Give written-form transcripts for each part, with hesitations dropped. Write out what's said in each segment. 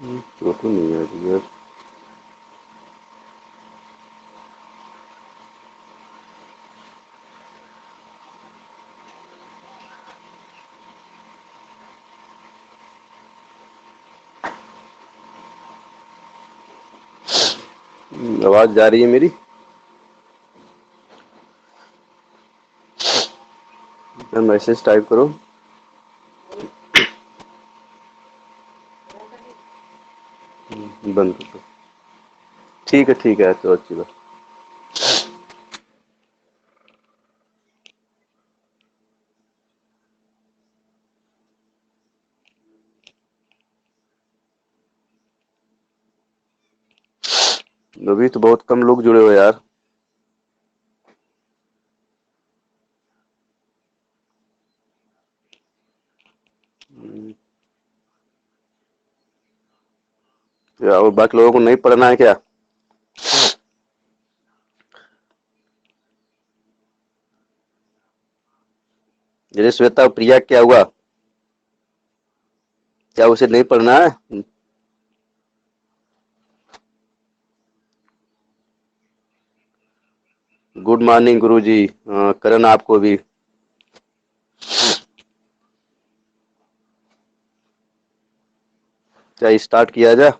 तो नहीं है अभी यार। आवाज जा रही है मेरी? मैसेज टाइप करो। बंद कर दो। ठीक है तो अच्छी बात। अभी तो बहुत कम लोग जुड़े हो यार। क्या और बाकी लोगों को नहीं पढ़ना है क्या? जैसे श्वेता और प्रिया क्या हुआ? क्या उसे नहीं पढ़ना है? गुड मॉर्निंग गुरुजी। करण आपको भी। क्या स्टार्ट किया जाए?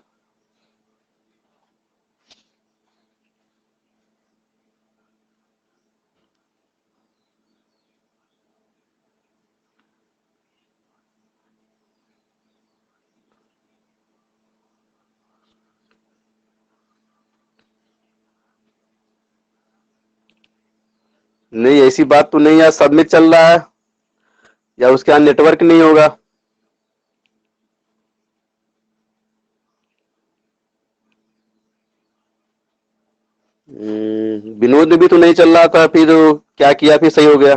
नहीं ऐसी बात तो नहीं है, सबमिट चल रहा है या उसके यहाँ नेटवर्क नहीं होगा। विनोद में भी तो नहीं चल रहा था, फिर क्या किया फिर सही हो गया?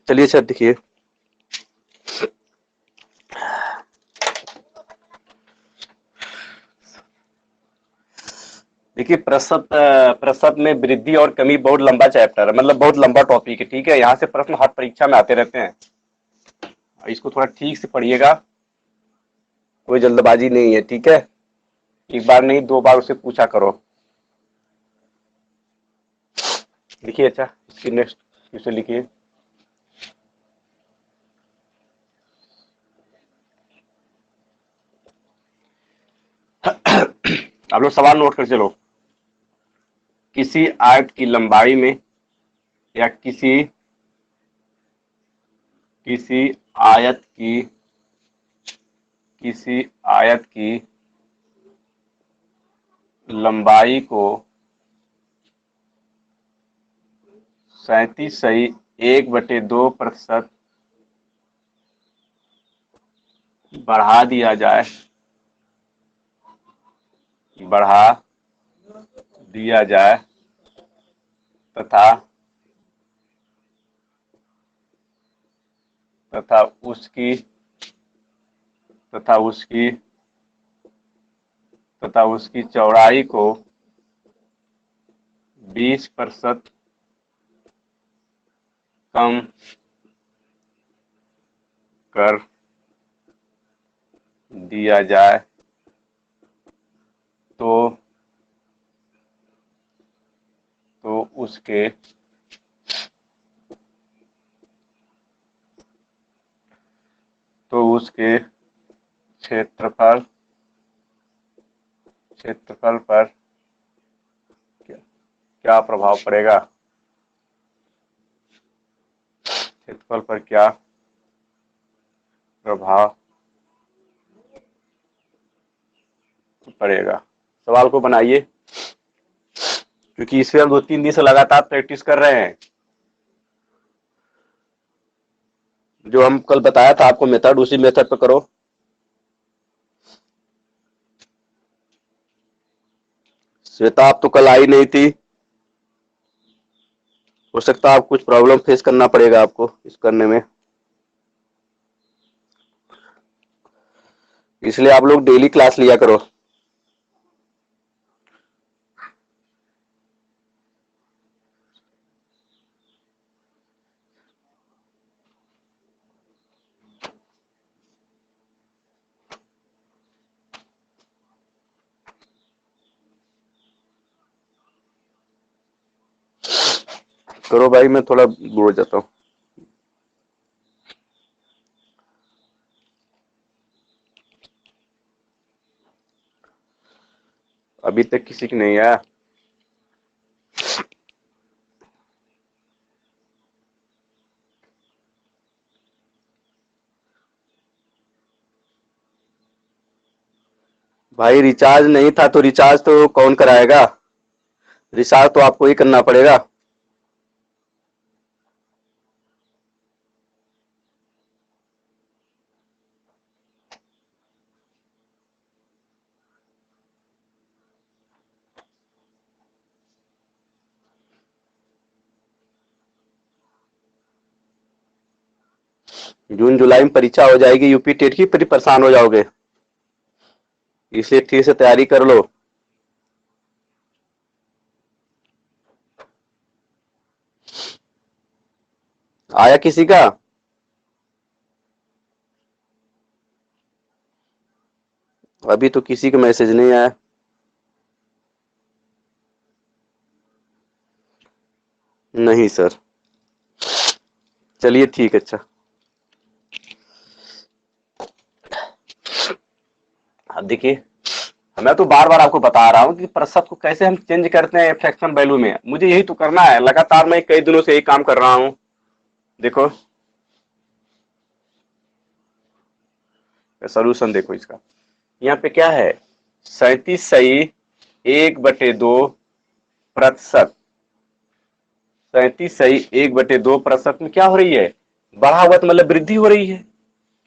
चलिए अच्छा देखिए। देखिए प्रसव में वृद्धि और कमी बहुत लंबा चैप्टर है, मतलब बहुत लंबा टॉपिक है। ठीक है, यहाँ से प्रश्न हर परीक्षा में आते रहते हैं। इसको थोड़ा ठीक से पढ़िएगा, कोई जल्दबाजी नहीं है। ठीक है, एक बार नहीं 2 बार उसे पूछा करो। लिखिए अच्छा, इसकी नेक्स्ट इसे लिखिए। आप लोग सवाल नोट कर चलो। किसी आयत की लंबाई में या किसी किसी आयत की किसी आयत की लंबाई को 37.1/2% बढ़ा दिया जाए बढ़ा दिया जाए तथा तथा उसकी तथा उसकी तथा उसकी चौड़ाई को 20% कम कर दिया जाए तो तो उसके तो उसके क्षेत्रफल क्षेत्रफल पर क्या, क्या प्रभाव पड़ेगा? क्षेत्रफल पर क्या प्रभाव पड़ेगा? सवाल को बनाइए, क्योंकि इस पे हम 2-3 दिन से लगातार प्रैक्टिस कर रहे हैं। जो हम कल बताया था आपको मेथड, उसी मेथड पे करो। श्वेता आप तो कल आई नहीं थी, हो सकता है आप कुछ प्रॉब्लम फेस करना पड़ेगा आपको इस करने में, इसलिए आप लोग डेली क्लास लिया करो। करो भाई, मैं थोड़ा बोर हो जाता हूँ। अभी तक किसी की नहीं आया। भाई रिचार्ज नहीं था तो रिचार्ज तो कौन कराएगा? रिचार्ज तो आपको ही करना पड़ेगा। जून जुलाई में परीक्षा हो जाएगी यूपी टेट की, फिर परेशान हो जाओगे, इसलिए ठीक से तैयारी कर लो। आया किसी का? अभी तो किसी का मैसेज नहीं आया। नहीं सर। चलिए ठीक है, अच्छा। अब देखिए, मैं तो बार बार आपको बता रहा हूँ कि प्रतिशत को कैसे हम चेंज करते हैं फ्रैक्शन वैल्यू में। मुझे यही तो करना है, लगातार मैं कई दिनों से यही काम कर रहा हूँ। देखो सोल्यूशन देखो इसका। यहाँ पे क्या है, 37 सही 1/2 प्रतिशत। 37 सही 1/2 प्रतिशत में क्या हो रही है, बढ़ा हुआ तो मतलब वृद्धि हो रही है।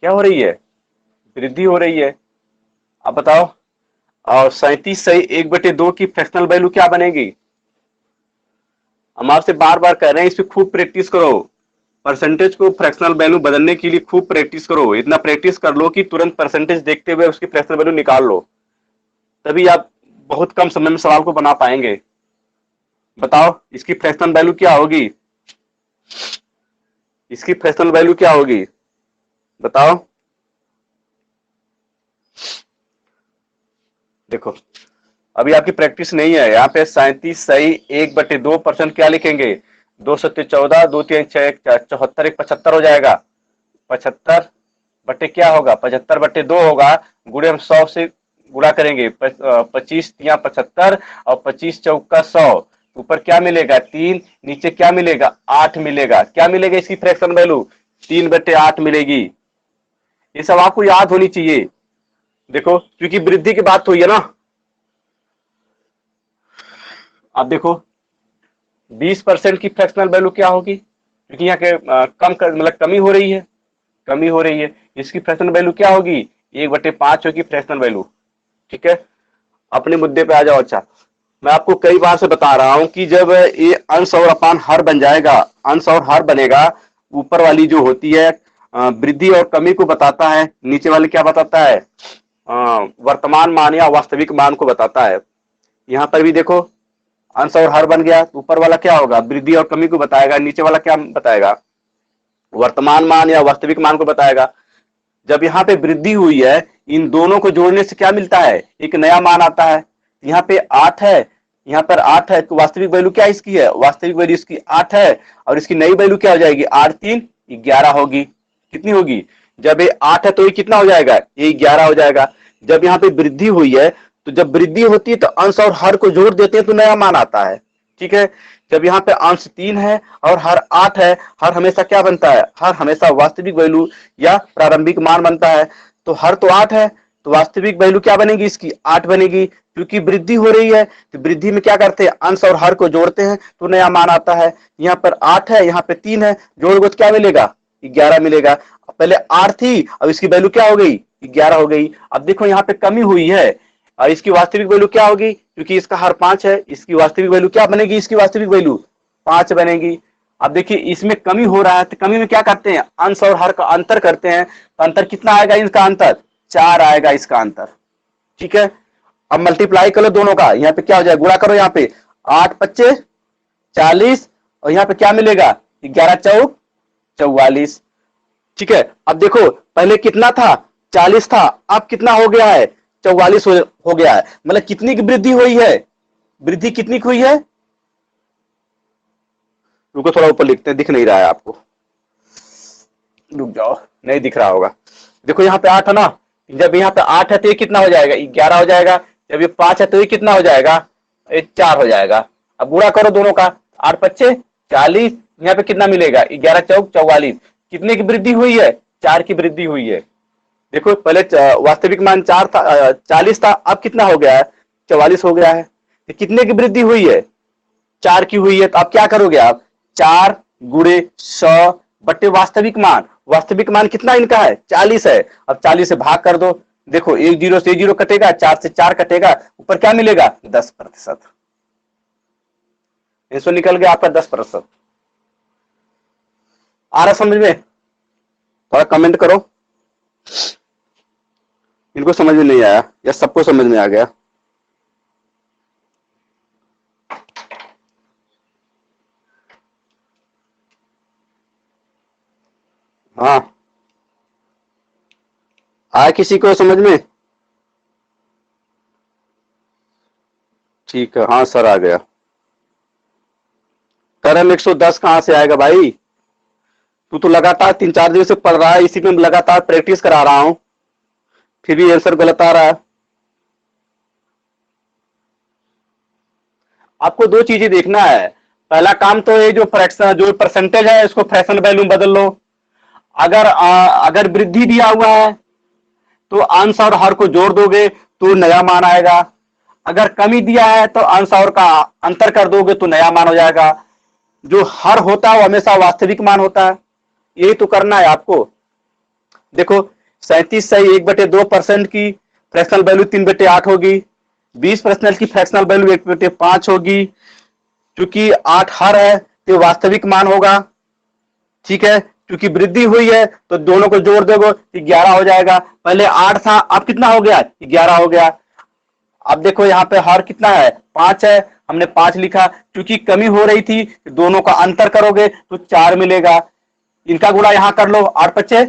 क्या हो रही है? वृद्धि हो रही है। अब बताओ, और 37 सही 1/2 की फ्रैक्शनल वैल्यू क्या बनेगी? हम आपसे बार बार कह रहे हैं, इस पे खूब प्रैक्टिस करो। परसेंटेज को फ्रैक्शनल वैल्यू बदलने के लिए खूब प्रैक्टिस करो। इतना प्रैक्टिस कर लो कि तुरंत परसेंटेज देखते हुए उसकी फ्रैक्शनल वैल्यू निकाल लो, तभी आप बहुत कम समय में सवाल को बना पाएंगे। बताओ इसकी फ्रैक्शनल वैल्यू क्या होगी? इसकी फ्रैक्शनल वैल्यू क्या होगी बताओ? देखो, अभी आपकी प्रैक्टिस नहीं है। यहाँ पे 37 सही 1/2 % क्या लिखेंगे? 214 2 3 6 74 1 75 हो जाएगा। 75 बटे क्या होगा, 75/2 होगा। गुणे हम 100 से गुणा करेंगे, 25 या 75 और 25 चौका 100। ऊपर क्या मिलेगा? 3। नीचे क्या मिलेगा? 8 मिलेगा। क्या मिलेगा इसकी फ्रैक्शन वैल्यू? 3/8 मिलेगी। ये सब आपको याद होनी चाहिए। देखो, क्योंकि वृद्धि की बात हुई है ना। अब देखो 20% की फ्रैक्शनल वैल्यू क्या होगी, क्योंकि यहाँ के कम कर मतलब कमी हो रही है, कमी हो रही है। इसकी फ्रैक्शनल वैल्यू क्या होगी? 1/5 होगी फ्रैक्शनल वैल्यू। ठीक है, अपने मुद्दे पे आ जाओ। अच्छा, मैं आपको कई बार से बता रहा हूं कि जब ये अंश और अपान हर बन जाएगा, अंश और हर बनेगा, ऊपर वाली जो होती है वृद्धि और कमी को बताता है, नीचे वाली क्या बताता है? वर्तमान मान या वास्तविक मान को बताता है। यहाँ पर भी देखो, अंश और हर बन गया, ऊपर वाला क्या होगा? वृद्धि और कमी को बताएगा, नीचे वाला क्या बताएगा? वर्तमान मान या वास्तविक मान को बताएगा। जब यहाँ पे वृद्धि हुई है, इन दोनों को जोड़ने से क्या मिलता है? एक नया मान आता है। यहाँ पे 8 है, यहाँ पर 8 है, तो वास्तविक वैल्यू क्या इसकी है? वास्तविक वैल्यू इसकी 8 है, और इसकी नई वैल्यू क्या हो जाएगी? 8 3 11 होगी। कितनी होगी? जब ये 8 है तो ये कितना हो जाएगा? ये 11 हो जाएगा। जब यहाँ पे वृद्धि हुई है, तो जब वृद्धि होती है तो अंश और हर को जोड़ देते हैं तो नया मान आता है। ठीक है, जब यहाँ पे अंश 3 है और हर 8 है, हर हमेशा क्या बनता है? हर हमेशा वास्तविक वैल्यू या प्रारंभिक मान बनता है। तो हर तो 8 है, तो वास्तविक वैल्यू क्या बनेगी? इसकी 8 बनेगी। क्योंकि वृद्धि हो रही है, तो वृद्धि में क्या करते हैं? अंश और हर को जोड़ते हैं तो नया मान आता है। यहाँ पर 8 है, यहाँ पे 3 है, जोड़ोगे तो क्या मिलेगा? 11 मिलेगा। पहले 8 थी, अब इसकी वैल्यू क्या हो गई? 11 हो गई। अब देखो यहाँ पे कमी हुई है, और इसकी वास्तविक वैल्यू क्या होगी? क्योंकि इसका हर 5 है, इसकी वास्तविक वैल्यू क्या बनेगी? इसकी वास्तविक वैल्यू 5 बनेगी। अब देखिए इसमें कमी हो रहा है, तो कमी में क्या करते हैं? अंश और हर का अंतर करते हैं, तो अंतर कितना आएगा? इसका अंतर 4 आएगा, इसका अंतर। ठीक है, अब मल्टीप्लाई करो दोनों का, यहाँ पे क्या हो जाएगा? गुणा करो, यहाँ पे 8 25 40, और यहाँ पे क्या मिलेगा? 11 चौक 44। ठीक है, अब देखो पहले कितना था? 40 था, अब कितना हो गया है? 44 हो गया है। मतलब कितनी की वृद्धि हुई है? वृद्धि कितनी की हुई है? रुको थोड़ा ऊपर लिखते हैं, दिख नहीं रहा है आपको, रुक जाओ, नहीं दिख रहा होगा। देखो यहाँ पे 8 है ना, जब यहाँ पे 8 है तो ये कितना हो जाएगा, 11 हो जाएगा। जब ये 5 है तो ये कितना हो जाएगा, ये 4 हो जाएगा। अब गुणा करो दोनों का, 8 पच्चे 40, यहाँ पे कितना मिलेगा, 11 चौक 44। कितने की वृद्धि हुई है, 4 की वृद्धि हुई है। देखो पहले वास्तविक मान 4 था, 40 था, अब कितना हो गया है, 44 हो गया है। तो कितने की वृद्धि हुई है, 4 की हुई है। तो आप क्या करोगे, आप 4 गुणे 100 बट्टे वास्तविक मान, वास्तविक मान कितना इनका है, 40 है। अब 40 से भाग कर दो, देखो 1 0 से 0 कटेगा, 4 से 4 कटेगा, ऊपर क्या मिलेगा, 10%। इसको निकल गया आपका 10%। आ रहा समझ में, थोड़ा कमेंट करो, इनको समझ में नहीं आया या सबको समझ में आ गया। हाँ आया किसी को समझ में, ठीक है, हाँ सर आ गया। करम 110 कहां से आएगा भाई, तू तो लगातार 3-4 दिन से पढ़ रहा है, इसी में लगातार प्रैक्टिस करा रहा हूं, फिर भी आंसर गलत आ रहा है। आपको 2 चीजें देखना है। पहला काम तो ये जो फ्रैक्शन, जो परसेंटेज है, इसको फ्रैक्शन वैल्यू बदल लो। अगर वृद्धि दिया हुआ है तो अंश और हर को जोड़ दोगे तो नया मान आएगा। अगर कमी दिया है तो अंश और का अंतर कर दोगे तो नया मान हो जाएगा। जो हर होता है वो हमेशा वास्तविक मान होता है, यही तो करना है आपको। देखो 37 सही 1/2% की फ्रैक्शनल वैल्यू 3/8 होगी। 20% की फ्रैक्शनल वैल्यू 1/5 होगी। क्योंकि 8 हर है तो वास्तविक मान होगा, ठीक है। क्योंकि वृद्धि हुई है तो दोनों को जोड़ दोगे 11 हो जाएगा। पहले 8 था, अब कितना हो गया, 11 हो गया। अब देखो यहाँ पे हर कितना है, 5 है, हमने 5 लिखा। क्योंकि कमी हो रही थी, दोनों का अंतर करोगे तो 4 मिलेगा। इनका गुणा यहां कर लो, 8 पच्चे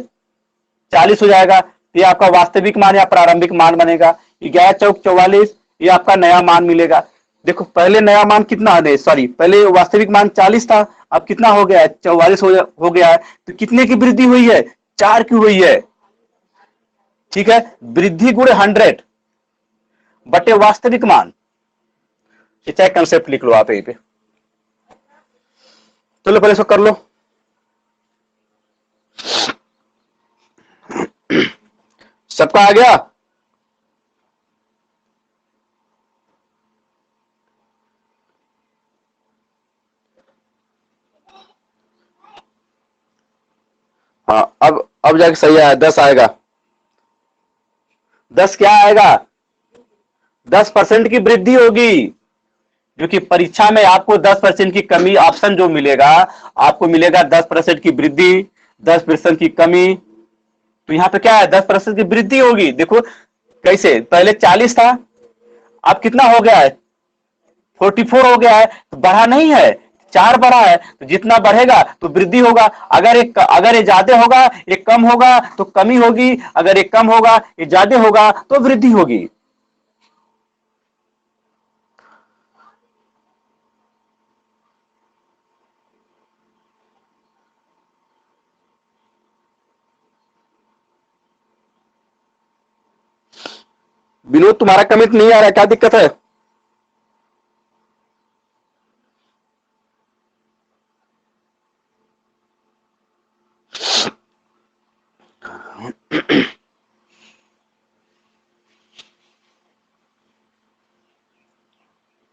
40 हो जाएगा। ये आपका वास्तविक मान या प्रारंभिक मान बनेगा। 11 चौक 44, ये आपका नया मान मिलेगा। देखो पहले नया मान कितना है, सॉरी पहले वास्तविक मान 40 था, अब कितना हो गया है, 44 हो गया है। तो कितने की वृद्धि हुई है, 4 की हुई है, ठीक है। वृद्धि गुणे 100 बटे वास्तविक मान, ये चाहे कंसेप्ट लिख लो आप यहीं पे। चलो पहले इसको कर लो। सबका आ गया, हाँ अब जाके सही आया, 10 आएगा। 10 क्या आएगा, 10% की वृद्धि होगी। क्योंकि परीक्षा में आपको 10% की कमी ऑप्शन जो मिलेगा, आपको मिलेगा 10% की वृद्धि, 10% की कमी। तो यहाँ पे क्या है, 10% की वृद्धि होगी। देखो कैसे, पहले 40 था, अब कितना हो गया है, 44 हो गया है। तो बढ़ा नहीं है, 4 बढ़ा है। तो जितना बढ़ेगा तो वृद्धि होगा। अगर ये ज्यादा होगा, ये कम होगा तो कमी होगी। अगर ये कम होगा, ये ज्यादा होगा तो वृद्धि होगी। विनोद तुम्हारा कमेंट नहीं आ रहा है, क्या दिक्कत है।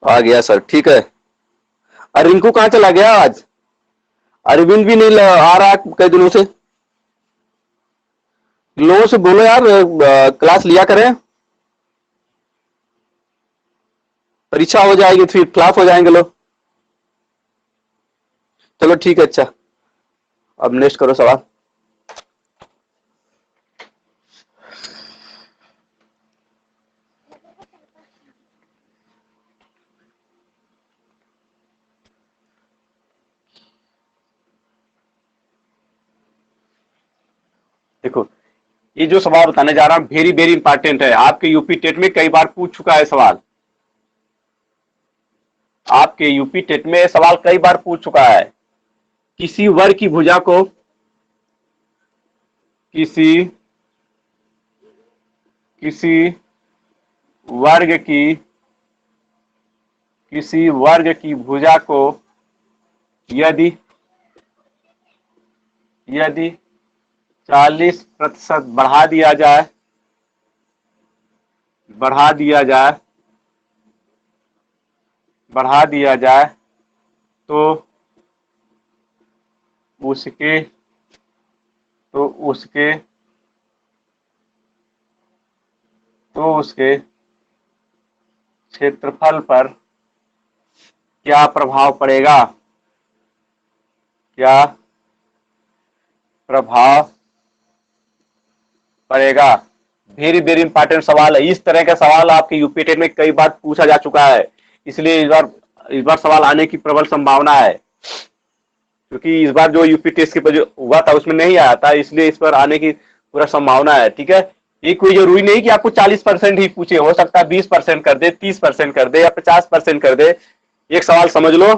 आ गया सर, ठीक है। और रिंकू कहाँ चला गया आज, अरविंद भी नहीं आ रहा कई दिनों से। लोगों से बोलो यार क्लास लिया करें, परीक्षा हो जाएगी फिर फ्लॉप हो जाएंगे लोग। चलो ठीक है, अच्छा अब नेक्स्ट करो सवाल। देखो ये जो सवाल बताने जा रहा हूं वेरी वेरी इंपॉर्टेंट है, आपके यूपी टेट में कई बार पूछ चुका है सवाल। आपके यूपी टेट में सवाल कई बार पूछ चुका है। किसी वर्ग की भुजा को किसी किसी वर्ग की किसी वर्ग की भुजा को यदि यदि 40% बढ़ा दिया जाए तो उसके तो उसके तो उसके क्षेत्रफल पर क्या प्रभाव पड़ेगा? क्या प्रभाव पड़ेगा? वेरी वेरी इंपॉर्टेंट सवाल है। इस तरह का सवाल आपके यूपी टेट में कई बार पूछा जा चुका है, इसलिए इस बार सवाल आने की प्रबल संभावना है, क्योंकि इस बार जो यूपी टेस्ट के जो हुआ था उसमें नहीं आया था, इसलिए इस पर आने की पूरा संभावना है। ठीक है, ये कोई जरूरी नहीं कि आपको 40% ही पूछे, हो सकता है 20% कर दे, 30% कर दे या 50% कर दे। एक सवाल समझ लो,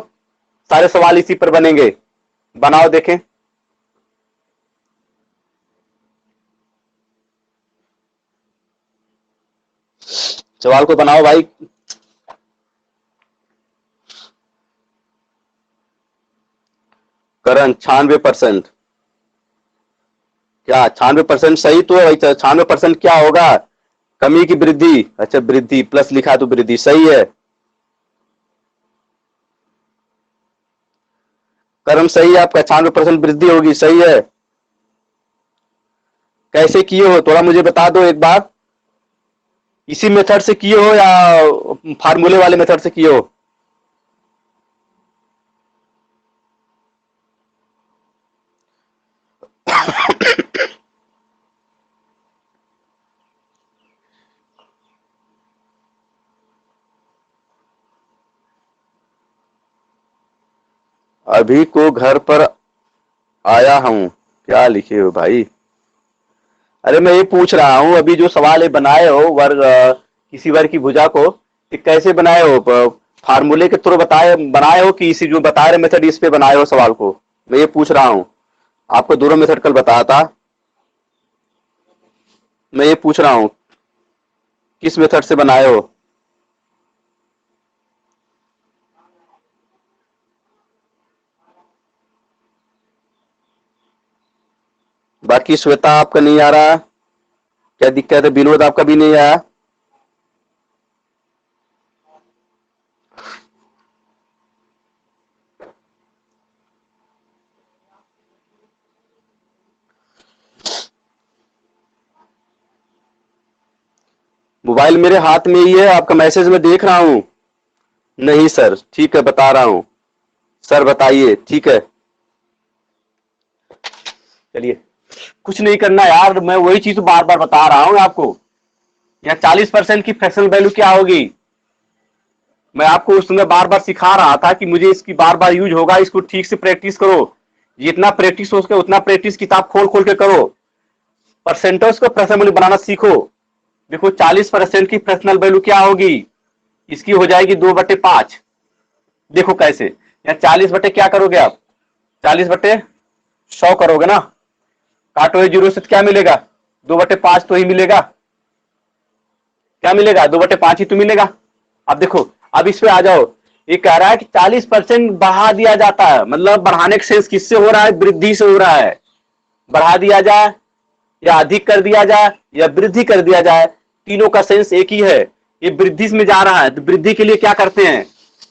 सारे सवाल इसी पर बनेंगे। बनाओ देखें। सवाल को बनाओ भाई। करण 96%। क्या 96% सही तो है? 96% क्या होगा? कमी की वृद्धि। अच्छा, वृद्धि प्लस लिखा तो वृद्धि सही है। कर्म सही है आपका, 96% वृद्धि होगी, सही है। कैसे किए हो थोड़ा मुझे बता दो एक बार। इसी मेथड से किए हो या फार्मूले वाले मेथड से किए हो? अभी को घर पर आया हूं, क्या लिखे हो भाई? अरे मैं ये पूछ रहा हूँ, अभी जो सवाल है बनाए हो वर्ग किसी वर्ग की भुजा को, ये कैसे बनाए हो? फार्मूले के थ्रू बनाए हो कि इसी जो बता रहे मेथड इस पे बनाए हो सवाल को? मैं ये पूछ रहा हूँ। आपको दोनों मेथड कल बताया था, मैं ये पूछ रहा हूँ किस मेथड से बनाए हो? बाकी श्वेता आपका नहीं आ रहा, क्या दिक्कत है? विनोद आपका भी नहीं आया? मोबाइल मेरे हाथ में ही है, आपका मैसेज मैं देख रहा हूँ। नहीं सर, ठीक है बता रहा हूँ। सर बताइए, ठीक है। चलिए, कुछ नहीं करना यार, मैं वही चीज बार बार बता रहा हूँ आपको। यहाँ 40% की फ्रैक्शनल वैल्यू क्या होगी? मैं आपको उस समय बार बार सिखा रहा था कि मुझे इसकी बार बार यूज होगा, इसको ठीक से प्रैक्टिस करो। जितना प्रैक्टिस हो सके उतना प्रैक्टिस किताब खोल खोल के करो। परसेंटेज को फ्रैक्शनल वैल्यू बनाना सीखो। देखो 40% की फ्रैक्शनल वैल्यू क्या होगी? इसकी हो जाएगी 2/5। देखो कैसे, या 40 बटे क्या करोगे आप? 40/100 करोगे ना, काटो जीरो से क्या मिलेगा? 2/5 तो ही मिलेगा। क्या मिलेगा? 2/5 ही तो मिलेगा। अब देखो, अब इस पे आ जाओ। ये कह रहा है कि 40% बढ़ा दिया जाता है, मतलब बढ़ाने का सेंस किससे हो रहा है? वृद्धि से हो रहा है। बढ़ा दिया जाए या अधिक कर दिया जाए या वृद्धि कर दिया जाए, तीनों का सेंस एक ही है। ये वृद्धि में जा रहा है, तो वृद्धि के लिए क्या करते हैं?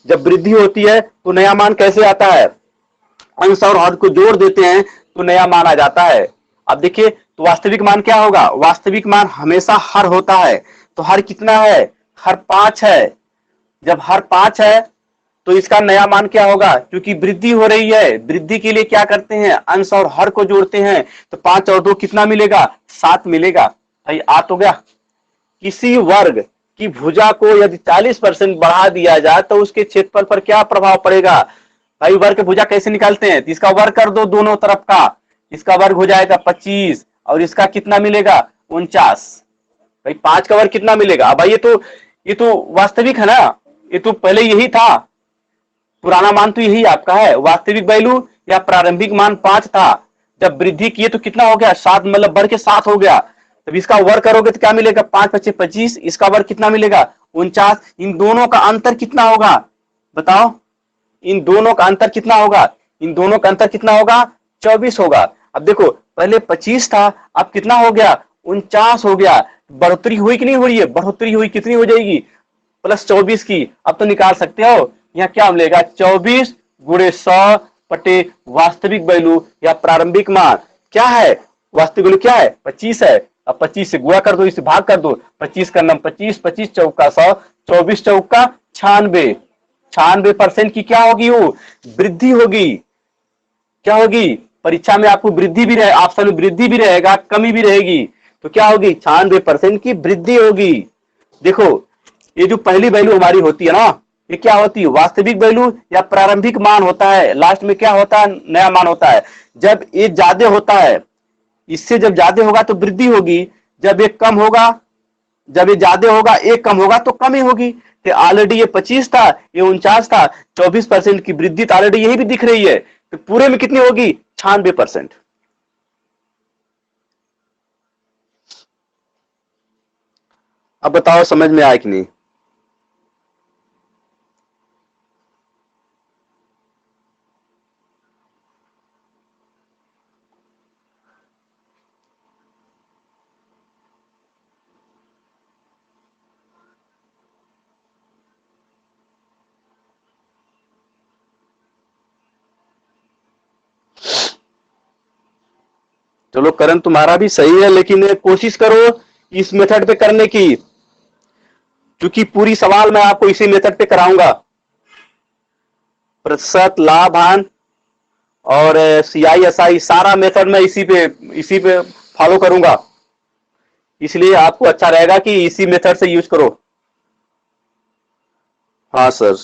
जब वृद्धि होती है तो नया मान कैसे आता है? अंश और हद को जोड़ देते हैं तो नया मान आ जाता है। अब देखिए, तो वास्तविक मान क्या होगा? वास्तविक मान हमेशा हर होता है। तो हर कितना है? हर 5 है। जब हर 5 है तो इसका नया मान क्या होगा? क्योंकि वृद्धि हो रही है, वृद्धि के लिए क्या करते हैं? अंश और हर को जोड़ते हैं। तो 5 और 2 कितना मिलेगा? 7 मिलेगा। भाई आ तो गया। किसी वर्ग की भुजा को यदि 40% बढ़ा दिया जाए तो उसके क्षेत्रफल पर क्या प्रभाव पड़ेगा? भाई वर्ग की भुजा कैसे निकालते हैं? तो इसका वर्ग कर दो दोनों तरफ का, इसका वर्ग हो जाएगा 25 और इसका कितना मिलेगा? 49। भाई 5 का वर्ग कितना मिलेगा? भाई ये तो वास्तविक है ना, ये तो पहले यही था, पुराना मान तो यही आपका है। वास्तविक वैल्यू या प्रारंभिक मान 5 था, जब वृद्धि किए तो कितना हो गया 7, मतलब बढ़ के 7 हो गया। तब इसका वर्ग करोगे तो क्या मिलेगा 5 × 5 = 25, इसका वर्ग कितना मिलेगा 49। इन दोनों का अंतर कितना होगा बताओ, इन दोनों का अंतर कितना होगा, इन दोनों का अंतर कितना होगा 24 होगा। अब देखो पहले 25 था, अब कितना हो गया 49 हो गया। बढ़ोतरी हुई कि नहीं हो रही है, बढ़ोतरी हुई, कितनी हो जाएगी +24 की। अब तो निकाल सकते हो, यहाँ क्या मिलेगा 24 × 100 बटे वास्तविक वैल्यू या प्रारंभिक मान क्या है, वास्तविक वैल्यू क्या है 25 है। अब 25 से गुणा कर दो, इसे भाग कर दो, 25 का नाम 25, 25 चौका 100, 24 चौका 96, 96% की क्या होगी वो वृद्धि होगी। क्या होगी परीक्षा में आपको वृद्धि भी रहे, ऑप्शन में वृद्धि भी रहेगा कमी भी रहेगी, तो क्या होगी 96% की वृद्धि होगी। देखो ये जो पहली वैल्यू हमारी होती है ना, ये क्या होती है वास्तविक वैल्यू या प्रारंभिक मान होता है, लास्ट में क्या होता है नया मान होता है। जब ये ज्यादा होता है, इससे जब ज्यादा होगा तो वृद्धि होगी, जब ये कम होगा, जब ये ज्यादा होगा एक कम होगा तो कमी होगी। तो ऑलरेडी ये 25 था, ये 49 था, 24% की वृद्धि तो ऑलरेडी यही भी दिख रही है, तो पूरे में कितनी होगी 96%। अब बताओ समझ में आया कि नहीं। चलो करण तुम्हारा भी सही है, लेकिन कोशिश करो इस मेथड पे करने की, क्योंकि पूरी सवाल मैं आपको इसी मेथड पे कराऊंगा। प्रतिशत, लाभ, हानि और CISI सारा मेथड मैं इसी पे फॉलो करूंगा, इसलिए आपको अच्छा रहेगा कि इसी मेथड से यूज करो। हाँ सर,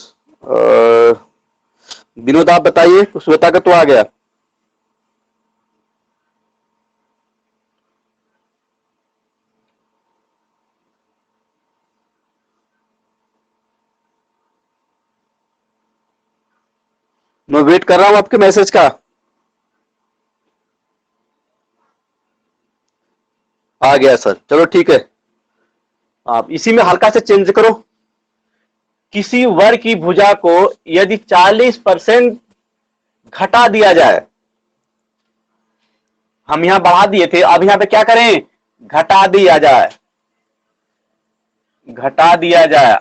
विनोद आप बताइए, श्वेता का तो आ गया। मैं वेट कर रहा हूं आपके मैसेज का। आ गया सर, चलो ठीक है। आप इसी में हल्का से चेंज करो। किसी वर्ग की भुजा को यदि 40% घटा दिया जाए, हम यहां बढ़ा दिए थे, अब यहां पे क्या करें घटा दिया जाए, घटा दिया जाए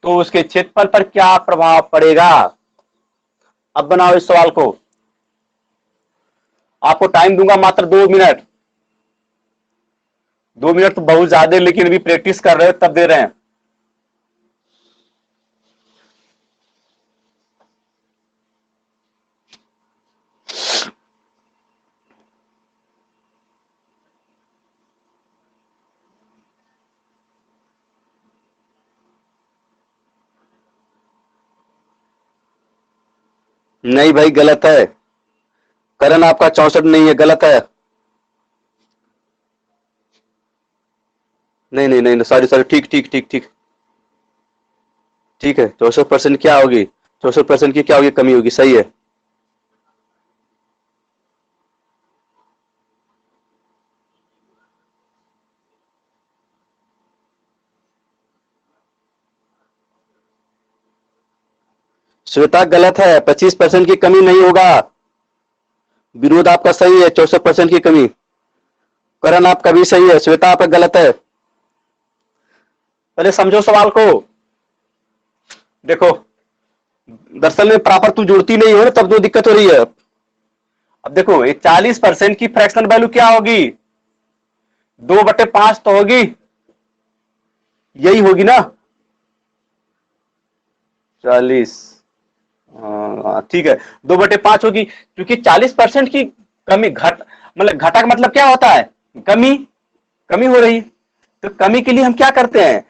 तो उसके क्षेत्रफल पर क्या प्रभाव पड़ेगा। अब बनाओ इस सवाल को, आपको टाइम दूंगा मात्र 2 मिनट। 2 मिनट तो बहुत ज्यादा, लेकिन अभी प्रैक्टिस कर रहे हो तब दे रहे हैं। नहीं भाई गलत है, करण आपका 64 नहीं है, गलत है। नहीं नहीं नहीं, सॉरी सॉरी, ठीक ठीक ठीक ठीक ठीक है। 64% क्या होगी, 64% की क्या होगी कमी होगी, सही है। श्वेता गलत है, 25% की कमी नहीं होगा। विरोध आपका सही है, 64% की कमी। करण आपका भी सही है, श्वेता आपका गलत है। पहले समझो सवाल को। देखो दरअसल में प्रॉपर तू जुड़ती नहीं हो ना, तब तो दिक्कत हो रही है। अब देखो ये 40% की फ्रैक्शनल वैल्यू क्या होगी 2/5 तो होगी, यही होगी ना 40। ठीक है 2/5 होगी, क्योंकि 40% की कमी मतलब घटा का मतलब क्या होता है कमी, कमी हो रही। तो कमी के लिए हम क्या करते हैं,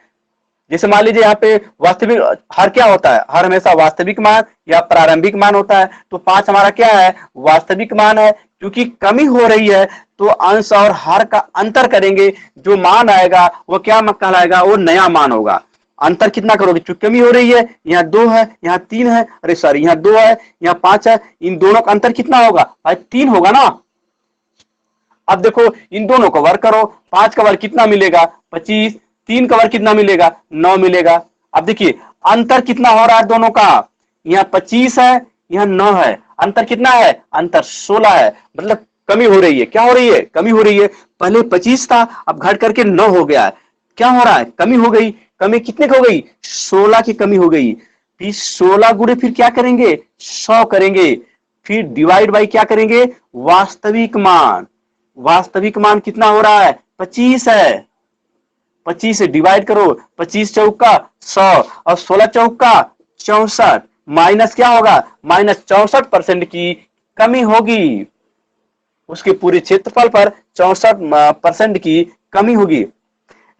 जैसे मान लीजिए यहाँ पे वास्तविक हर क्या होता है, हर हमेशा वास्तविक मान या प्रारंभिक मान होता है, तो 5 हमारा क्या है वास्तविक मान है। क्योंकि कमी हो रही है तो अंश और हर का अंतर करेंगे, जो मान आएगा वो क्या कहलाएगा, वो नया मान होगा। अंतर कितना करोगे, चूंकि कमी हो रही है, यहाँ 2 है, यहाँ 3 है, अरे सॉरी यहाँ 2 है, यहाँ 5 है, इन दोनों का अंतर कितना होगा भाई 3 होगा ना। अब देखो इन दोनों का वर्ग करो, 5 का वर्ग कितना मिलेगा 25, 3 का वर्ग कितना मिलेगा 9 मिलेगा। अब देखिए अंतर कितना हो रहा है दोनों का, यहाँ 25 है, यहाँ 9 है, अंतर कितना है, अंतर 16 है, मतलब कमी हो रही है। क्या हो रही है, कमी हो रही है। पहले 25 था, अब घट करके 9 हो गया है। क्या हो रहा है, कमी हो गई। कमी कितने की हो गई, 16 की कमी हो गई। फिर 16 गुणे फिर क्या करेंगे 100 करेंगे, फिर डिवाइड बाई क्या करेंगे वास्तविक मान। वास्तविक मान कितना हो रहा है 25 है, 25 से डिवाइड करो, 25 चौका 100 और 16 चौका 64, माइनस क्या होगा माइनस 64% की कमी होगी। उसके पूरे क्षेत्रफल पर 64% की कमी होगी।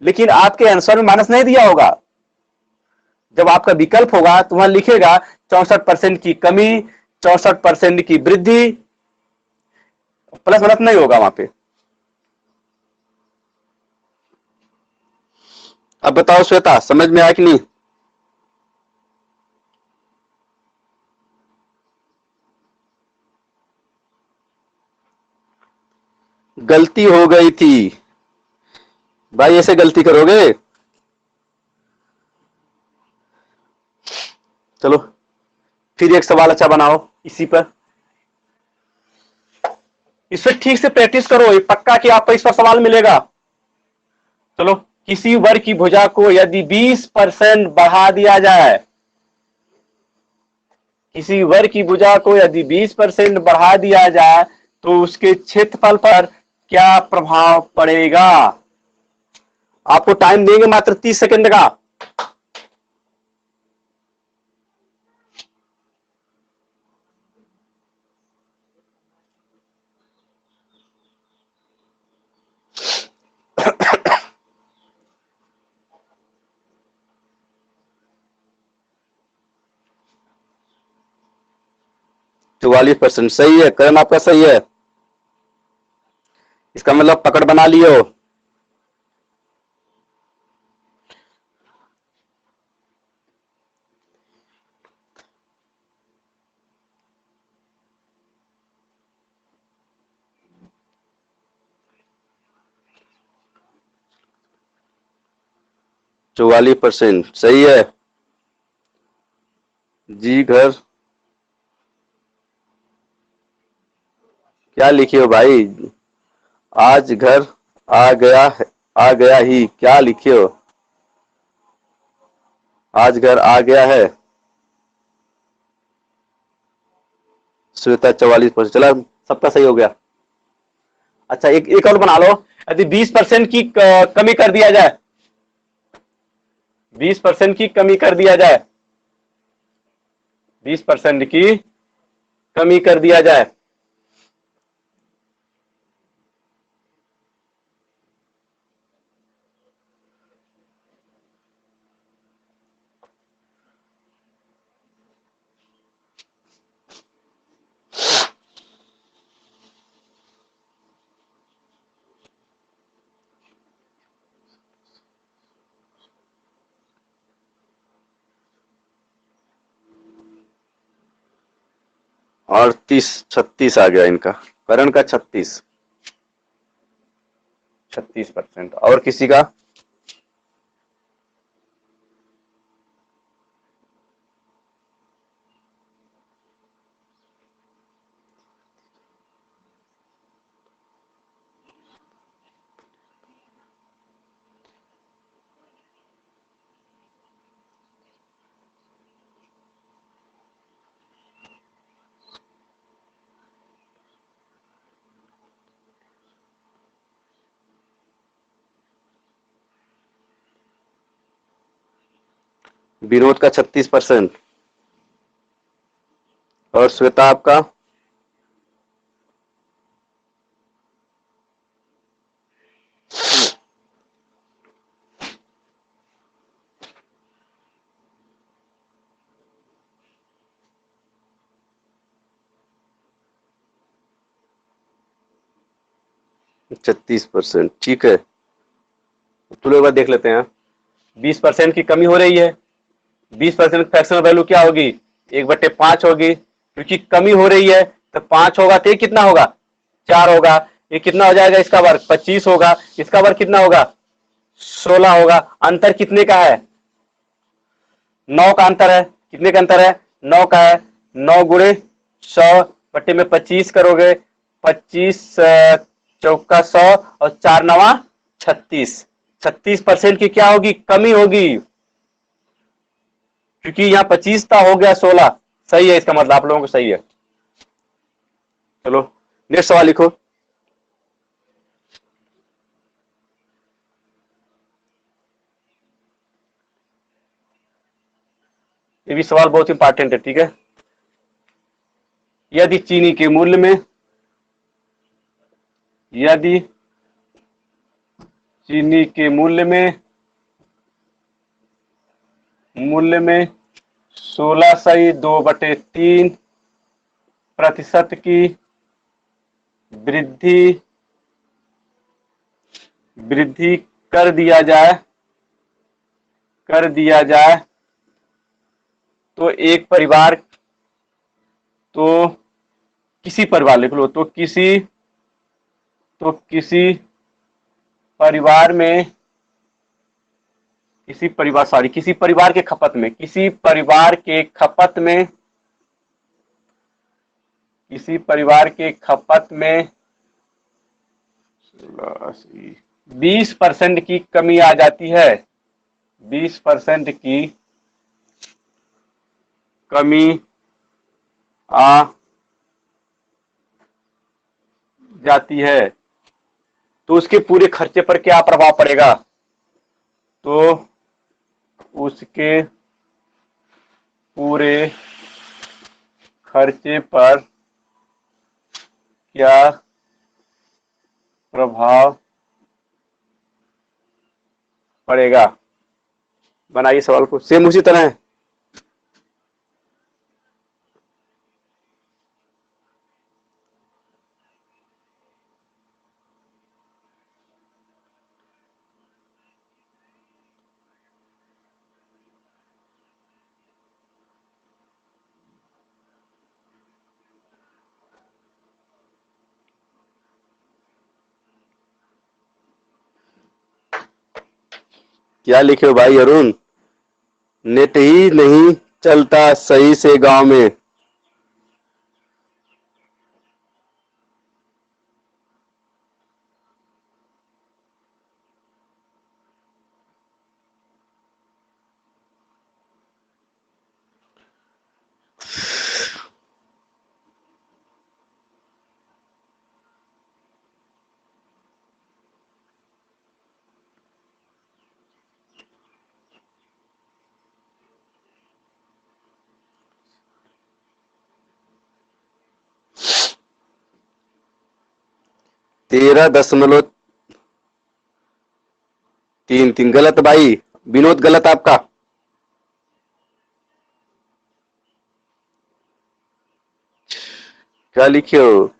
लेकिन आपके आंसर में माइनस नहीं दिया होगा, जब आपका विकल्प होगा तो वहां लिखेगा 64% की कमी, 64% की वृद्धि, प्लस माइनस नहीं होगा वहां पे। अब बताओ श्वेता, समझ में आया कि नहीं। गलती हो गई थी भाई, ऐसे गलती करोगे। चलो फिर एक सवाल अच्छा बनाओ इसी पर, इस पर ठीक से प्रैक्टिस करो, ये पक्का कि आपको इस पर सवाल मिलेगा। चलो, किसी वर्ग की भुजा को यदि 20% बढ़ा दिया जाए, किसी वर्ग की भुजा को यदि 20% बढ़ा दिया जाए तो उसके क्षेत्रफल पर क्या प्रभाव पड़ेगा। आपको टाइम देंगे मात्र 30 सेकंड का। चौवालीस परसेंट सही है, कदम आपका सही है। इसका मतलब पकड़ बना लियो। चौवालीस परसेंट सही है जी। घर क्या लिखे हो भाई, आज घर आ गया है, आ गया ही क्या लिखे हो, आज घर आ गया है। श्वेता 44%, चला सबका सही हो गया। अच्छा एक और बना लो, यदि 20% की कमी कर दिया जाए, 20% की कमी कर दिया जाए, 20% की कमी कर दिया जाए, और 36 आ गया इनका, करण का 36% और किसी का। विनोद का 36% और श्वेता आपका 36%। ठीक है, तो एक बार देख लेते हैं। 20% की कमी हो रही है। 20% फ्रैक्शनल वैल्यू क्या होगी? 1/5 होगी, क्योंकि कमी हो रही है तो 5 होगा तो ये कितना होगा? 4 होगा। ये कितना हो जाएगा? इसका वर्ग 25 होगा। इसका वर्ग कितना होगा? 16 होगा। अंतर कितने का है? 9 का अंतर है। कितने का अंतर है? 9 का है। 9 गुणे 100/25 करोगे, 25 चौका 100 और 4 नवा 36। 36% की क्या होगी? कमी होगी, क्योंकि यहाँ 25 था, हो गया 16। सही है, इसका मतलब आप लोगों को सही है। चलो नेक्स्ट सवाल लिखो। ये भी सवाल बहुत इंपॉर्टेंट है, ठीक है। यदि चीनी के मूल्य में यदि चीनी के मूल्य में 16.2/3% की वृद्धि वृद्धि कर दिया जाए तो एक परिवार तो किसी परिवार लिख लो, तो किसी परिवार में किसी परिवार के खपत में किसी परिवार के खपत में 20% की कमी आ जाती है। 20% की कमी आ जाती है तो उसके पूरे खर्चे पर क्या प्रभाव पड़ेगा? तो उसके पूरे खर्चे पर क्या प्रभाव पड़ेगा? बनाइए सवाल को, सेम उसी तरह है। क्या लिखे हो भाई अरुण? नेट ही नहीं चलता सही से गांव में। तेरह दशमलव तीन तीन गलत भाई। विनोद गलत आपका। क्या लिखे हो?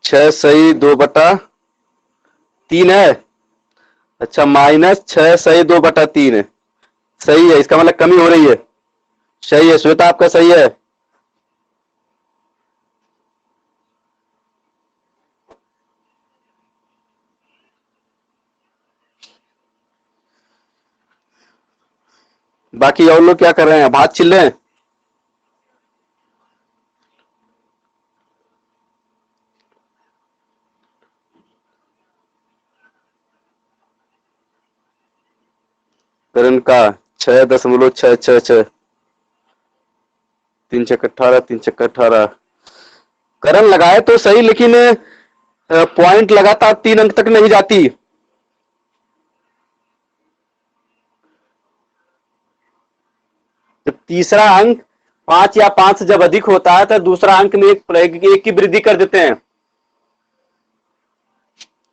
6 सही 2/3 है। अच्छा, -6 सही 2/3 है। सही है, इसका मतलब कमी हो रही है। सही है श्वेता, आपका सही है। बाकी और लोग क्या कर रहे हैं? भात छिल रहे हैं? करण का 6.666। 3 × 18, 3 × 18। करण लगाए तो सही, लेकिन पॉइंट लगातार 3 अंक तक नहीं जाती। जब तीसरा अंक 5 या 5 से जब अधिक होता है तो दूसरा अंक में एक की वृद्धि कर देते हैं।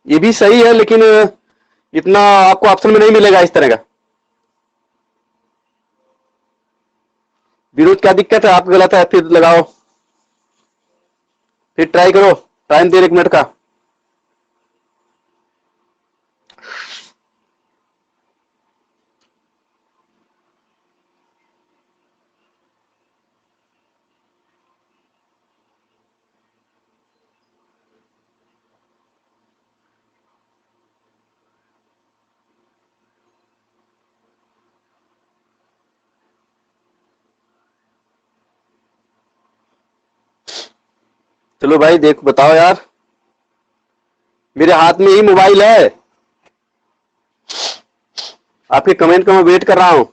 ये भी सही है, लेकिन इतना आपको ऑप्शन में नहीं मिलेगा इस तरह का। विरोध क्या दिक्कत है? आप गलत है, फिर लगाओ, फिर ट्राई करो। टाइम दे 1 मिनट का। चलो भाई देख बताओ यार, मेरे हाथ में ही मोबाइल है, आपके कमेंट का मैं वेट कर रहा हूं।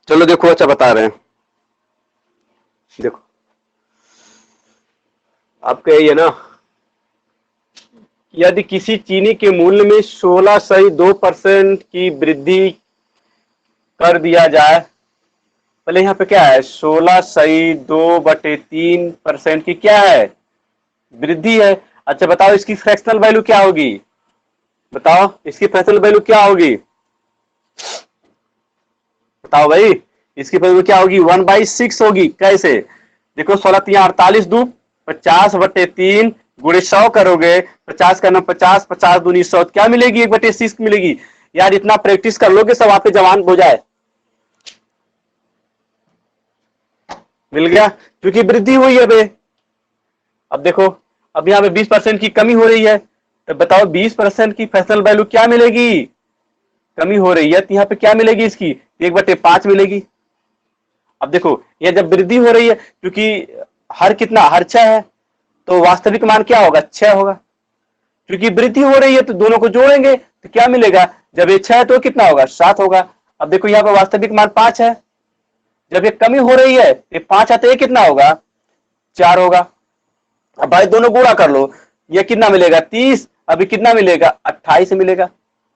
चलो देखो, अच्छा बता रहे हैं, देखो आपका यही है ना, यदि किसी चीनी के मूल्य में 16.2% की वृद्धि कर दिया जाए, पहले यहाँ पे क्या है, 16.2/3% की क्या है, वृद्धि है। अच्छा बताओ इसकी फ्रैक्शनल वैल्यू क्या होगी, बताओ इसकी फ्रैक्शनल वैल्यू क्या होगी, बताओ भाई, इसकी वैल्यू क्या होगी, 1/6 होगी। कैसे, देखो 16×3 = 48, दो 50/3 गुणे 100 करोगे, 50 का 50, 50 दूनी 100, क्या मिलेगी, 1/6 मिलेगी। यार इतना प्रैक्टिस कर लोगे सब आपके जवान हो जाए। मिल गया, क्योंकि वृद्धि हुई है बे। अब देखो, अब यहाँ पे 20% की कमी हो रही है, तो बताओ 20% की फैक्शनल वैल्यू क्या मिलेगी, कमी हो रही है तो यहाँ पे क्या मिलेगी, इसकी 1/5 मिलेगी। अब देखो ये जब वृद्धि हो रही है, क्योंकि हर कितना, हर 6 है, तो वास्तविक मान क्या होगा, 6 होगा। क्योंकि वृद्धि हो रही है तो दोनों को जोड़ेंगे तो क्या मिलेगा, जब ये 6 है तो कितना होगा, 7 होगा। अब देखो यहाँ पर वास्तविक मान 5 है, जब ये कमी हो रही है, ये 5 है तो ये कितना होगा, 4 होगा। अब भाई दोनों गुणा कर लो, ये कितना मिलेगा, 30, अभी कितना मिलेगा, 28 मिलेगा।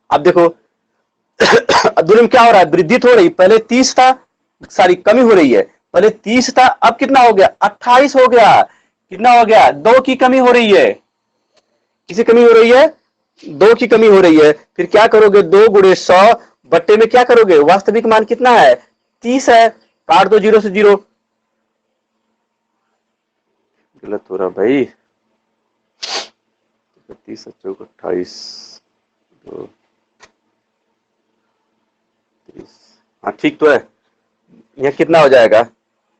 अब देखो दोनों में क्या हो रहा है, वृद्धि हो रही, पहले 30 था, सारी कमी हो रही है, पहले 30 था, अब कितना हो गया, 28 हो गया। कितना हो गया, 2 की कमी हो रही है, किसी कमी हो रही है, 2 की कमी हो रही है। फिर क्या करोगे, 2 × 100 बट्टे में क्या करोगे, वास्तविक मान कितना है, 30 है, काट दो 0 से 0। गलत हो रहा भाई, 30 चौक 28, 30, हाँ ठीक तो है। यह कितना हो जाएगा,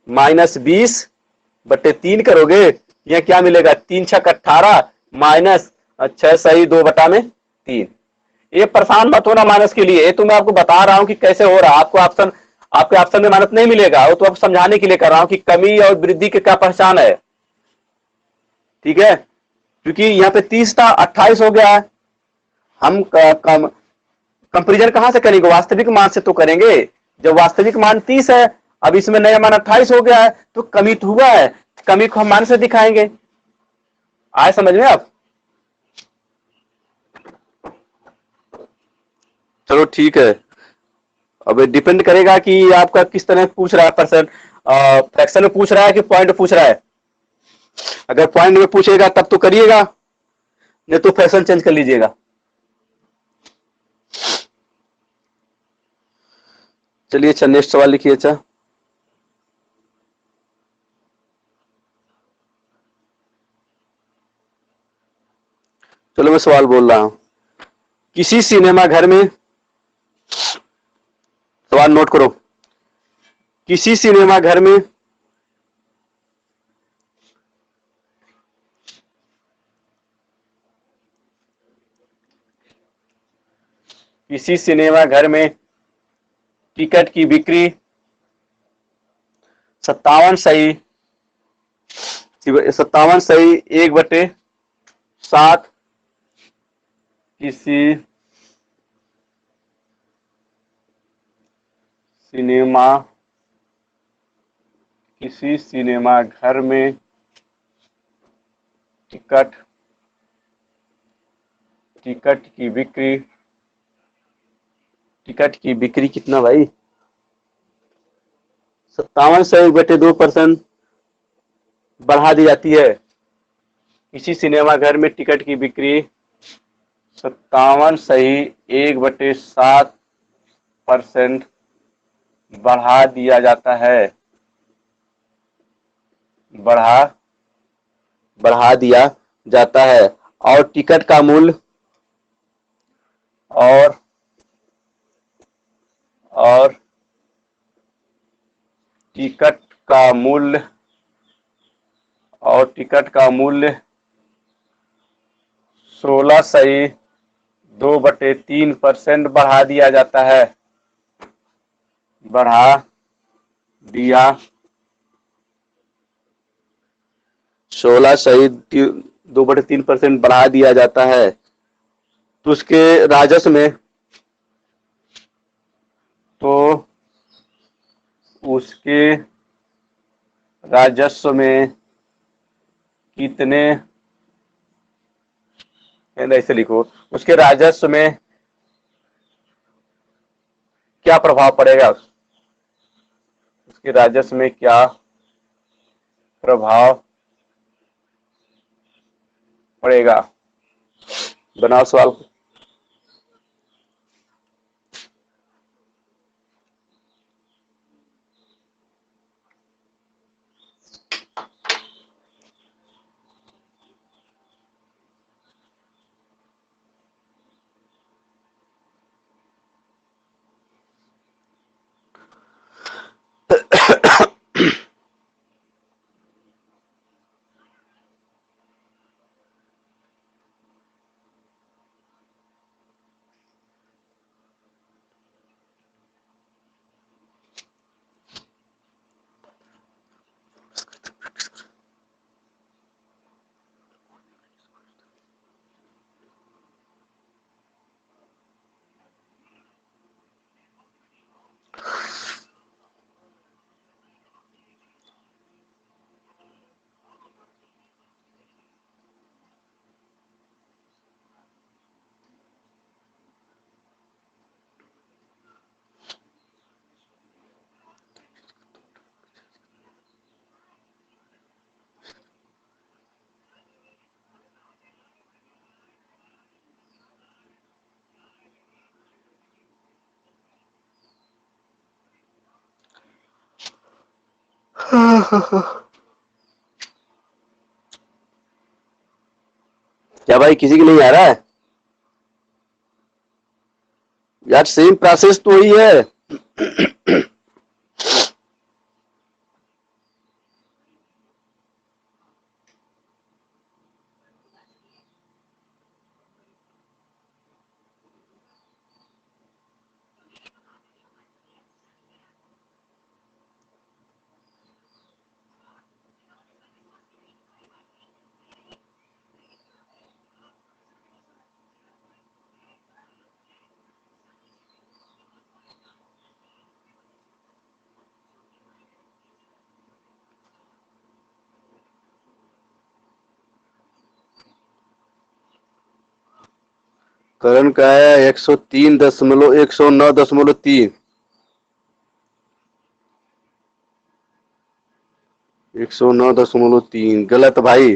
-20/3 करोगे, यह क्या मिलेगा, 3×6 = 18 माइनस 6 सही 2/3। ये परेशान मत होना माइनस के लिए, ये तो मैं आपको बता रहा हूं कि कैसे हो रहा है। आपको ऑप्शन, आपके ऑप्शन में माइनस नहीं मिलेगा, वो तो आपको समझाने के लिए कर रहा हूं कि कमी और वृद्धि की क्या पहचान है, ठीक है। क्योंकि यहाँ पे 30 था, 28 हो गया है, हम कंपेरिजन कहां से करेंगे, वास्तविक मान से तो करेंगे। जब वास्तविक मान 30 है, अब इसमें नया मान 28 हो गया है, तो कमी तो हुआ है, कमी को हम मान से दिखाएंगे। आए समझ में आप, चलो ठीक है। अब डिपेंड करेगा कि आपका किस तरह पूछ रहा है, परसेंट फ्रैक्शन में पूछ रहा है कि पॉइंट में पूछ रहा है। अगर पॉइंट में पूछेगा तब तो करिएगा, नहीं तो फ्रैक्शन चेंज कर लीजिएगा। चलिए अच्छा नेक्स्ट सवाल लिखिए। अच्छा चलो मैं सवाल बोल रहा हूं, किसी सिनेमा घर में, सवाल नोट करो, किसी सिनेमा घर में किसी सिनेमा घर में टिकट की बिक्री 57 सही 1/7 किसी सिनेमा किसी सिनेमा घर में टिकट टिकट की बिक्री टिकट की बिक्री कितना भाई, 57 से 1/2% बढ़ा दी जाती है। किसी सिनेमा घर में टिकट की बिक्री 57 सही 1/7% बढ़ा दिया जाता है, बढ़ा बढ़ा दिया जाता है, और टिकट का मूल्य और और टिकट का मूल्य और टिकट का मूल्य 16 सही 2/3% बढ़ा दिया जाता है, बढ़ा दिया 16 सही 2/3% बढ़ा दिया जाता है, तो उसके राजस्व में कितने, ऐसे लिखो, उसके राजस्व में क्या प्रभाव पड़ेगा, उसके राजस्व में क्या प्रभाव पड़ेगा। बनाओ सवाल। क्या भाई किसी की नहीं आ रहा है यार, सेम प्रोसेस तो वही है। करण का है 103.109.3, 109.3 गलत भाई,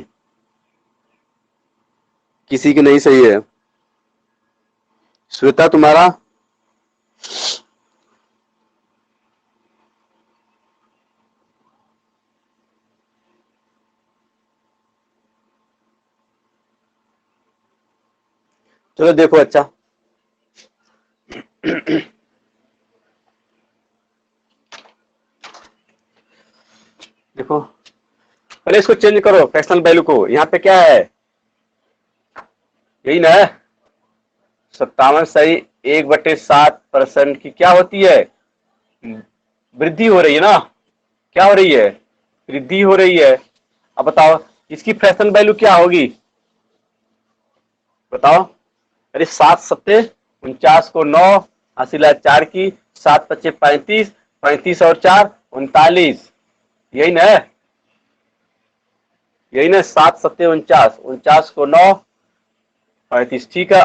किसी की नहीं सही है। श्वेता तुम्हारा चलो देखो। अच्छा देखो, पहले इसको चेंज करो फ्रैक्शनल वैल्यू को। यहाँ पे क्या है, यही ना है 57 सही 1/7% की क्या होती है, वृद्धि हो रही है ना, क्या हो रही है, वृद्धि हो रही है। अब बताओ इसकी फ्रैक्शनल वैल्यू क्या होगी, बताओ। अरे 7×7 = 49 को 9 हासिल 4 की, 7×5 = 35, 35 और 4 39, यही ना, यही ना 7×7 = 49, 49 को 9 35, ठीक है।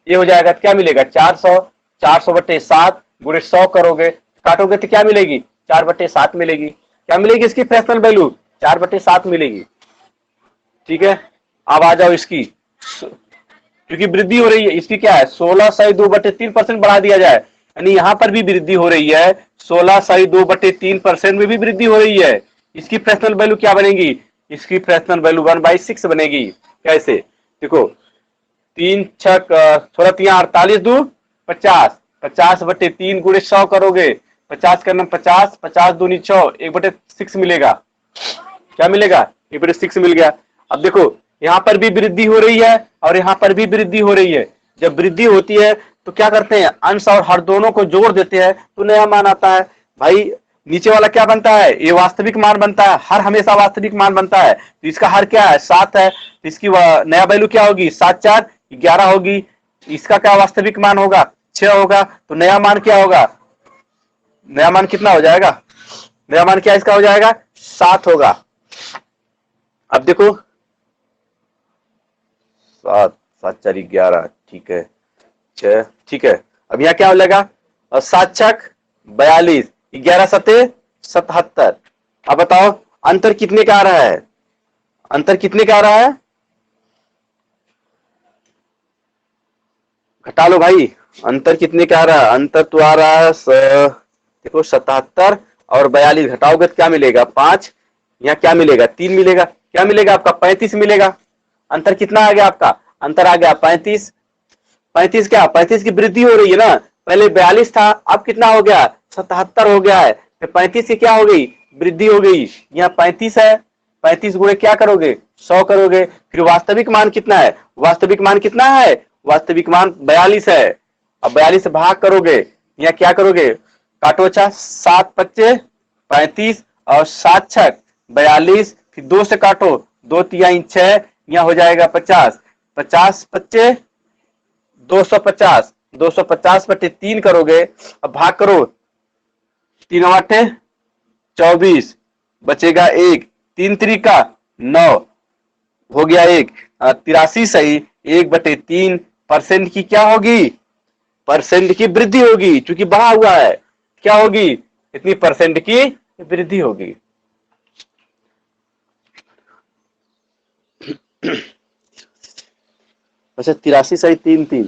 ये हो जाएगा तो क्या मिलेगा, 400, 400/7 गुणे 100 करोगे, काटोगे तो क्या मिलेगी, 4/7 मिलेगी। क्या मिलेगी इसकी फ्रैक्शनल वैल्यू, 4/7 मिलेगी। ठीक है, अब आ जाओ इसकी, क्योंकि वृद्धि हो रही है इसकी, क्या है 16 सही 2/3% बढ़ा दिया जाए, यानी यहां पर भी वृद्धि हो रही है, 16 सही 2/3% में भी वृद्धि हो रही है। इसकी फ्रैक्शनल वैल्यू क्या बनेगी, इसकी फ्रैक्शनल वैल्यू 1/6 बनेगी। कैसे, देखो 3×6 थोड़ा 48 दूर 50, 50/3 गुणे 100 करोगे, 50 करना 50, 50 दूनी 6, 1/6 मिलेगा। क्या मिलेगा, 1/6 मिल गया। अब देखो यहाँ पर भी वृद्धि हो रही है और यहाँ पर भी वृद्धि हो रही है। जब वृद्धि होती है तो क्या करते हैं, अंश और हर दोनों को जोड़ देते हैं तो नया मान आता है। भाई नीचे वाला क्या बनता है, ये वास्तविक मान बनता है, हर हमेशा वास्तविक मान बनता है, तो इसका हर क्या है 7 है, तो इसकी नया वैल्यू क्या होगी 7 4 11 होगी। इसका क्या वास्तविक मान होगा 6 होगा, तो नया मान क्या होगा, नया मान कितना हो जाएगा, नया मान क्या इसका हो जाएगा 7 होगा। अब देखो 7 7 4 11, ठीक है 6, ठीक है। अब यहाँ क्या हो जाएगा 7 छक 42, 11 सते 77। अब बताओ अंतर कितने का आ रहा है, अंतर कितने का आ रहा है, घटा लो भाई, अंतर कितने का आ रहा है, अंतर तो आ रहा है देखो 77 और 42 घटाओगे तो क्या मिलेगा 5, यहाँ क्या मिलेगा 3 मिलेगा, क्या मिलेगा आपका 35 मिलेगा। अंतर कितना आ गया आपका, अंतर आ गया 35। 35 क्या, 35 की वृद्धि हो रही है ना, पहले 42 था अब कितना हो गया 77 हो गया है, फिर 35 की क्या हो गई वृद्धि हो गई, यहाँ 35 है, 35 गुणे क्या करोगे 100 करोगे। फिर वास्तविक मान कितना है, वास्तविक मान कितना है, वास्तविक मान 42 है। अब 42 से भाग करोगे, यहाँ क्या करोगे काटो अच्छा, 7 पच्चे 35 और 7 छक 42, फिर 2 से काटो 2 तिहाई 6, यहाँ हो जाएगा 50, 50 पच्चे 250, 250 बटे 3 करोगे, अब भाग करो 3 आठे 24, बचेगा 1, 3 त्रिका 9, हो गया 1, 83 सही, 1/3 परसेंट की क्या होगी, परसेंट की वृद्धि होगी, क्योंकि बढ़ा हुआ है, क्या होगी इतनी परसेंट की वृद्धि होगी। अच्छा 83 सही 3 3,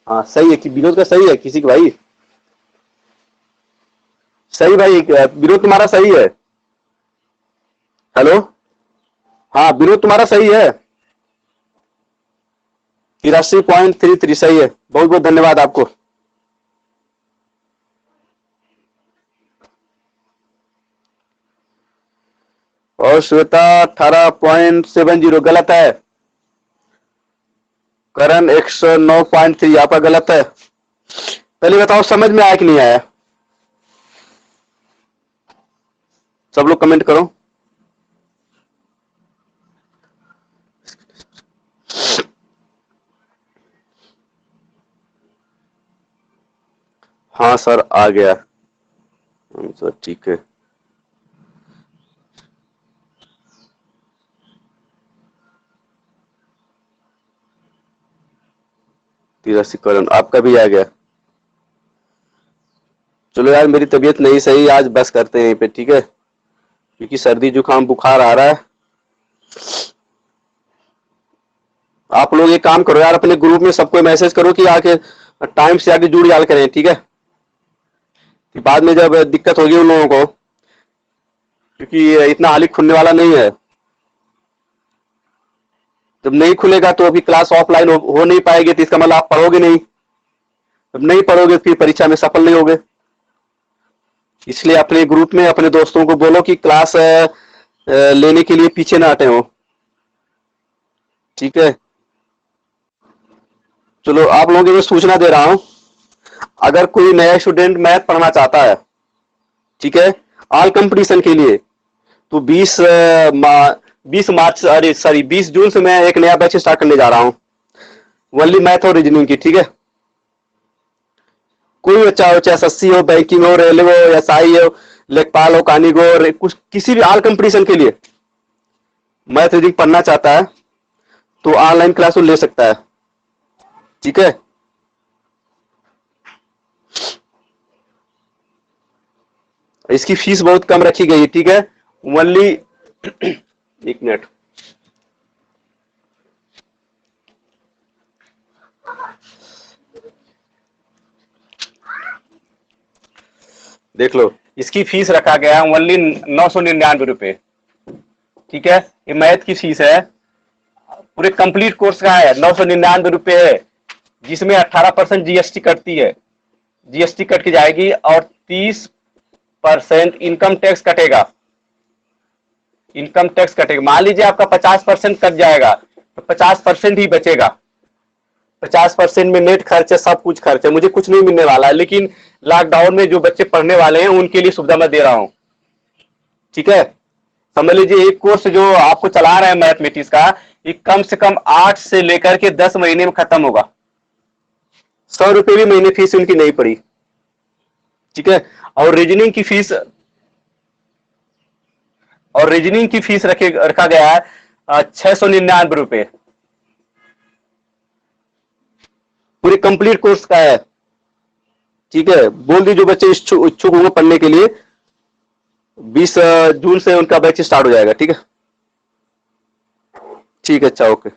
हाँ सही है कि विनोद का सही है किसी का भाई, सही भाई विनोद तुम्हारा सही है, हेलो हाँ विनोद तुम्हारा सही है 83.33 सही है, बहुत बहुत धन्यवाद आपको। और श्वेता 18.70 गलत है, करण 109.3 आपका गलत है। पहले बताओ समझ में आया कि नहीं आया, सब लोग कमेंट करो। हाँ सर आ गया सर, ठीक है। तिरासी करण आपका भी आ गया। चलो यार मेरी तबीयत नहीं सही, आज बस करते हैं यहीं पे, ठीक है, क्योंकि सर्दी जुकाम बुखार आ रहा है। आप लोग एक काम करो यार, अपने ग्रुप में सबको मैसेज करो कि आके टाइम से आके जुड़ जाल करें, ठीक है, बाद में जब दिक्कत होगी उन लोगों को, क्योंकि इतना हाली खुलने वाला नहीं है। जब नहीं खुलेगा तो अभी क्लास ऑफलाइन हो नहीं पाएगी, तो इसका मतलब आप पढ़ोगे नहीं, जब नहीं पढ़ोगे फिर परीक्षा में सफल नहीं होगे। इसलिए अपने ग्रुप में अपने दोस्तों को बोलो कि क्लास लेने के लिए पीछे ना हटे हो, ठीक है। चलो आप लोगों को मैं सूचना दे रहा हूं, अगर कोई नया स्टूडेंट मैथ पढ़ना चाहता है, ठीक है, ऑल कंपटीशन के लिए, तो 20 मार्च अरे सॉरी 20 जून से मैं एक नया बैच स्टार्ट करने जा रहा हूं, ओनली मैथ और रीजनिंग की, ठीक है। कोई बच्चा हो, चाहे एसएससी हो, बैंकिंग हो, रेलवे हो, एसआई हो, लेखपाल हो, कानिगो हो, कुछ किसी भी ऑल कंपटीशन के लिए मैथ रीजनिंग पढ़ना चाहता है तो ऑनलाइन क्लास ले सकता है, ठीक है। इसकी फीस बहुत कम रखी गई है, ठीक है, ओनली एक मिनट, देख लो, इसकी फीस रखा गया है ओनली 999 रुपए, ठीक है। ये मैथ की फीस है, पूरे कंप्लीट कोर्स का है 999 रुपए है, जिसमें 18% जीएसटी कटती है, जीएसटी कट के जाएगी, और 30% इनकम टैक्स कटेगा, इनकम टैक्स कटेगा। मान लीजिए आपका 50% कट जाएगा, तो 50% ही बचेगा। 50% में नेट खर्च है, सब कुछ खर्च है, मुझे कुछ नहीं मिलने वाला है, लेकिन लॉकडाउन में जो बच्चे पढ़ने वाले हैं उनके लिए सुविधा मैं दे रहा हूं। ठीक है, समझ लीजिए एक कोर्स जो आपको चला रहे हैं मैथमेटिक्स का, ये कम से कम 8 से लेकर के 10 महीने में खत्म होगा। 100 रुपए भी महीने फीस उनकी नहीं पड़ी। ठीक है, और रीजनिंग की फीस, रखा गया है 699 रुपए, पूरे कंप्लीट कोर्स का है। ठीक है, बोल दी जो बच्चे इच्छुक होंगे पढ़ने के लिए, 20 जून से उनका बैच स्टार्ट हो जाएगा। ठीक है, ठीक है, अच्छा, ओके।